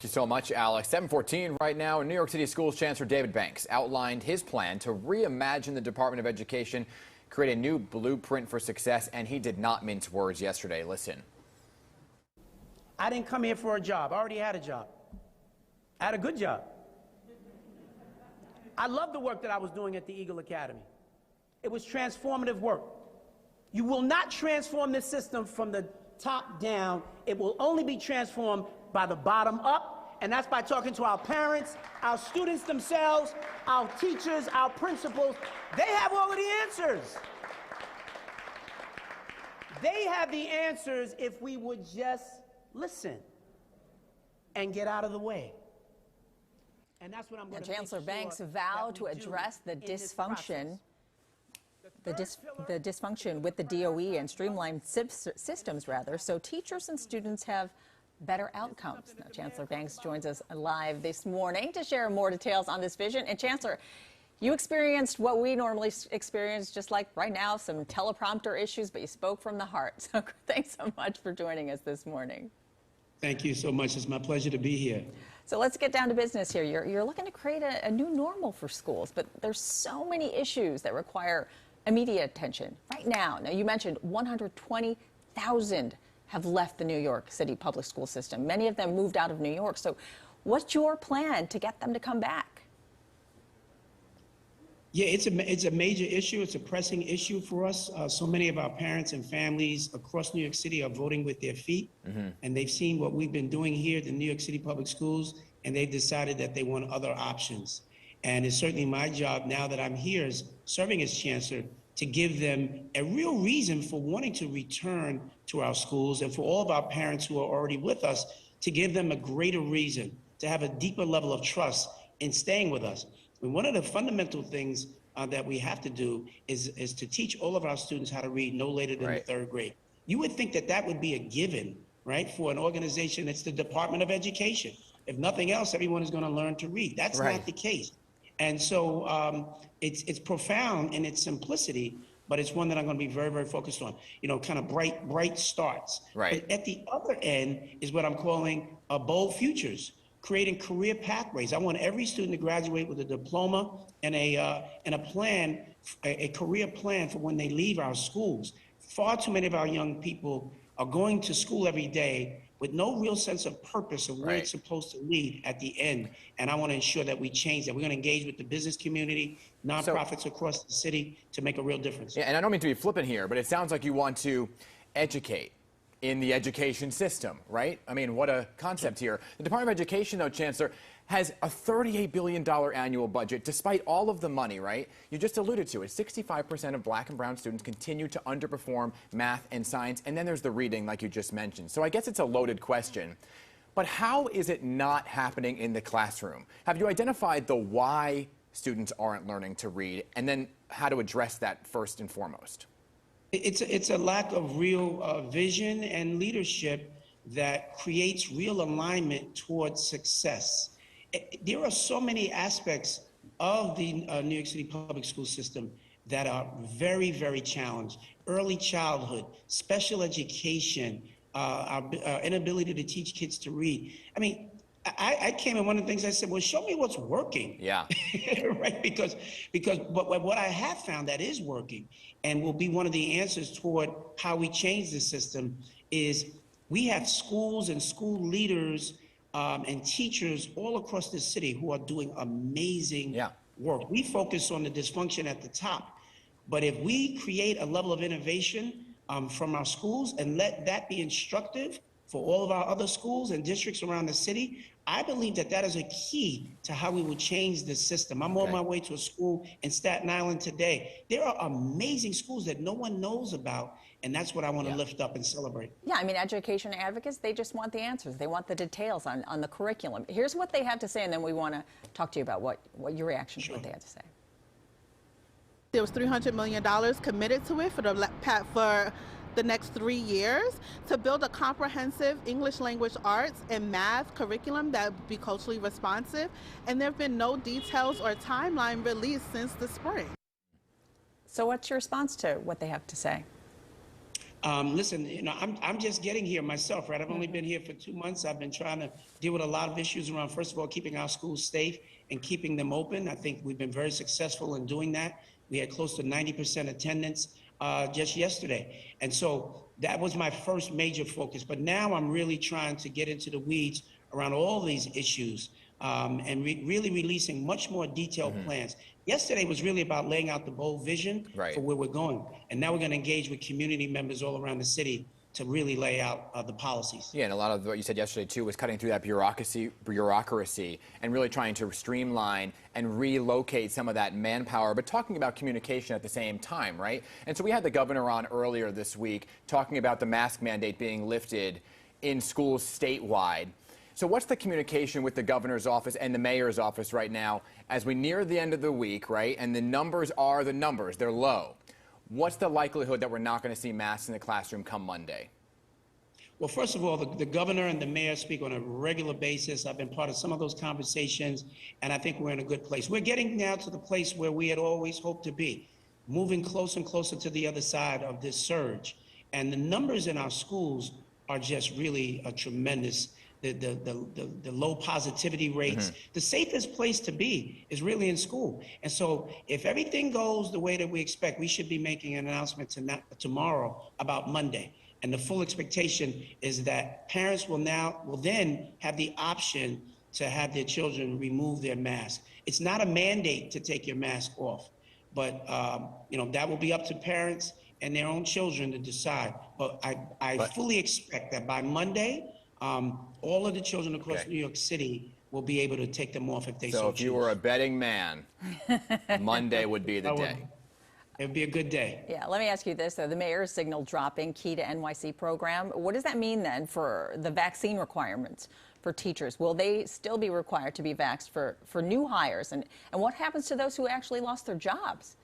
Thank you so much, Alex. 7:14 right now. New York City Schools Chancellor David Banks outlined his plan to reimagine the Department of Education, create a new blueprint for success, and he did not mince words yesterday. Listen. I didn't come here for a job. I already had a job. I had a good job. I loved the work that I was doing at the Eagle Academy. It was transformative work. You will not transform this system from the top down. It will only be transformed by the bottom up, and that's by talking to our parents, our students themselves, our teachers, our principals. They have all of the answers. They have the answers if we would just listen and get out of the way. And that's what I'm going to Chancellor Banks vowed to address the dysfunction with the DOE and streamline systems, so teachers and students have better outcomes. Now, Chancellor Banks joins us live this morning to share more details on this vision. And Chancellor, you experienced what we normally experience, just like right now, some teleprompter issues, but you spoke from the heart. So thanks so much for joining us this morning. Thank you so much. It's my pleasure to be here. So let's get down to business here. You're looking to create a new normal for schools, but there's so many issues that require immediate attention right now. Now, you mentioned 120,000 have left the New York City public school system. Many of them moved out of New York. So what's your plan to get them to come back? Yeah, it's a major issue. It's a pressing issue for us. So many of our parents and families across New York City are voting with their feet, and they've seen what we've been doing here at the New York City Public Schools, and they've decided that they want other options. And it's certainly my job now that I'm here as serving as chancellor to give them a real reason for wanting to return to our schools, and for all of our parents who are already with us, to give them a greater reason, to have a deeper level of trust in staying with us. And one of the fundamental things that we have to do is to teach all of our students how to read no later than the third grade. You would think that that would be a given, right, for an organization that's the Department of Education. If nothing else, everyone is going to learn to read. That's not the case. And so it's profound in its simplicity, but it's one that I'm going to be very, very focused on. You know, kind of bright starts. Right. But at the other end is what I'm calling bold futures, creating career pathways. I want every student to graduate with a diploma and a plan, a career plan for when they leave our schools. Far too many of our young people are going to school every day with no real sense of purpose of where it's supposed to lead at the end. And I want to ensure that we change that. We're going to engage with the business community, nonprofits across the city to make a real difference. Yeah, and I don't mean to be flippant here, but it sounds like you want to educate in the education system, right? I mean, what a concept here. The Department of Education, though, Chancellor, has a $38 billion annual budget, despite all of the money, right? You just alluded to it. 65% of black and brown students continue to underperform math and science, and then there's the reading, like you just mentioned. So I guess it's a loaded question. But how is it not happening in the classroom? Have you identified the why students aren't learning to read, and then how to address that first and foremost? It's a lack of real vision and leadership that creates real alignment towards success. There are so many aspects of the New York City public school system that are very, very challenged. Early childhood, special education, our inability to teach kids to read. I mean, I came and one of the things I said, well, show me what's working. Yeah. Right? Because what I have found that is working and will be one of the answers toward how we change the system is we have schools and school leaders and teachers all across the city who are doing amazing work. We focus on the dysfunction at the top, but if we create a level of innovation from our schools and let that be instructive for all of our other schools and districts around the city, I believe that that is a key to how we will change the system. I'm on my way to a school in Staten Island today. There are amazing schools that no one knows about, and that's what I want to lift up and celebrate. Yeah, I mean, education advocates, they just want the answers. They want the details on the curriculum. Here's what they have to say, and then we want to talk to you about what your reaction to what they had to say. There was $300 million committed to it for the next 3 years to build a comprehensive English language arts and math curriculum that would be culturally responsive, and there have been no details or timeline released since the spring. So what's your response to what they have to say? Listen, I'm just getting here myself, right? I've only been here for 2 months. I've been trying to deal with a lot of issues around, first of all, keeping our schools safe and keeping them open. I think we've been very successful in doing that. We had close to 90% attendance just yesterday. And so that was my first major focus. But now I'm really trying to get into the weeds around all these issues and really releasing much more detailed plans. Yesterday was really about laying out the bold vision for where we're going. And now we're going to engage with community members all around the city to really lay out the policies. Yeah, and a lot of what you said yesterday, too, was cutting through that bureaucracy and really trying to streamline and relocate some of that manpower, but talking about communication at the same time, right? And so we had the governor on earlier this week talking about the mask mandate being lifted in schools statewide. So what's the communication with the governor's office and the mayor's office right now as we near the end of the week, right? And the numbers are the numbers. They're low. What's the likelihood that we're not going to see masks in the classroom come Monday? Well, first of all, the governor and the mayor speak on a regular basis. I've been part of some of those conversations, and I think we're in a good place. We're getting now to the place where we had always hoped to be, moving closer and closer to the other side of this surge. And the numbers in our schools are just really tremendous. The low positivity rates. The safest place to be is really in school. And so if everything goes the way that we expect, we should be making an announcement tomorrow about Monday. And the full expectation is that parents will then have the option to have their children remove their mask. It's not a mandate to take your mask off, but that will be up to parents and their own children to decide. But I fully expect that by Monday, all of the children across New York City will be able to take them off if they so choose. So if you were a betting man, Monday would be the day. It would be a good day. Yeah, let me ask you this, though. The mayor's signal dropping Key to NYC program. What does that mean, then, for the vaccine requirements for teachers? Will they still be required to be vaxxed for new hires? And what happens to those who actually lost their jobs?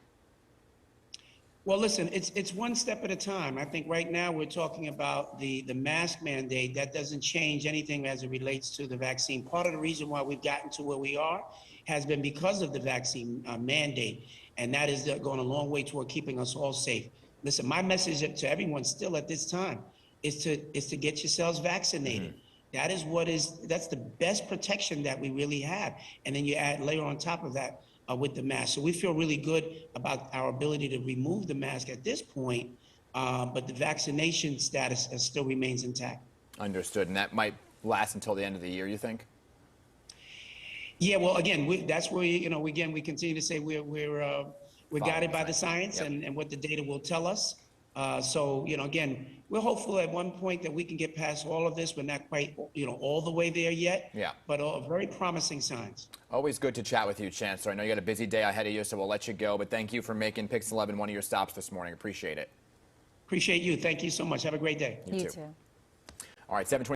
Well, listen, it's one step at a time. I think right now we're talking about the mask mandate. That doesn't change anything as it relates to the vaccine. Part of the reason why we've gotten to where we are has been because of the vaccine mandate. And that is going a long way toward keeping us all safe. Listen, my message to everyone still at this time is to get yourselves vaccinated. That's the best protection that we really have. And then you layer on top of that with the mask. So we feel really good about our ability to remove the mask at this point, but the vaccination status still remains intact. Understood. And that might last until the end of the year, you think? Yeah, well, again, that's where, we continue to say we're guided by the science and what the data will tell us. So, again, we're hopeful at one point that we can get past all of this. We're not quite, all the way there yet. Yeah. But very promising signs. Always good to chat with you, Chancellor. I know you got a busy day ahead of you, so we'll let you go. But thank you for making Pix 11 one of your stops this morning. Appreciate it. Appreciate you. Thank you so much. Have a great day. You too. All right, 7:20.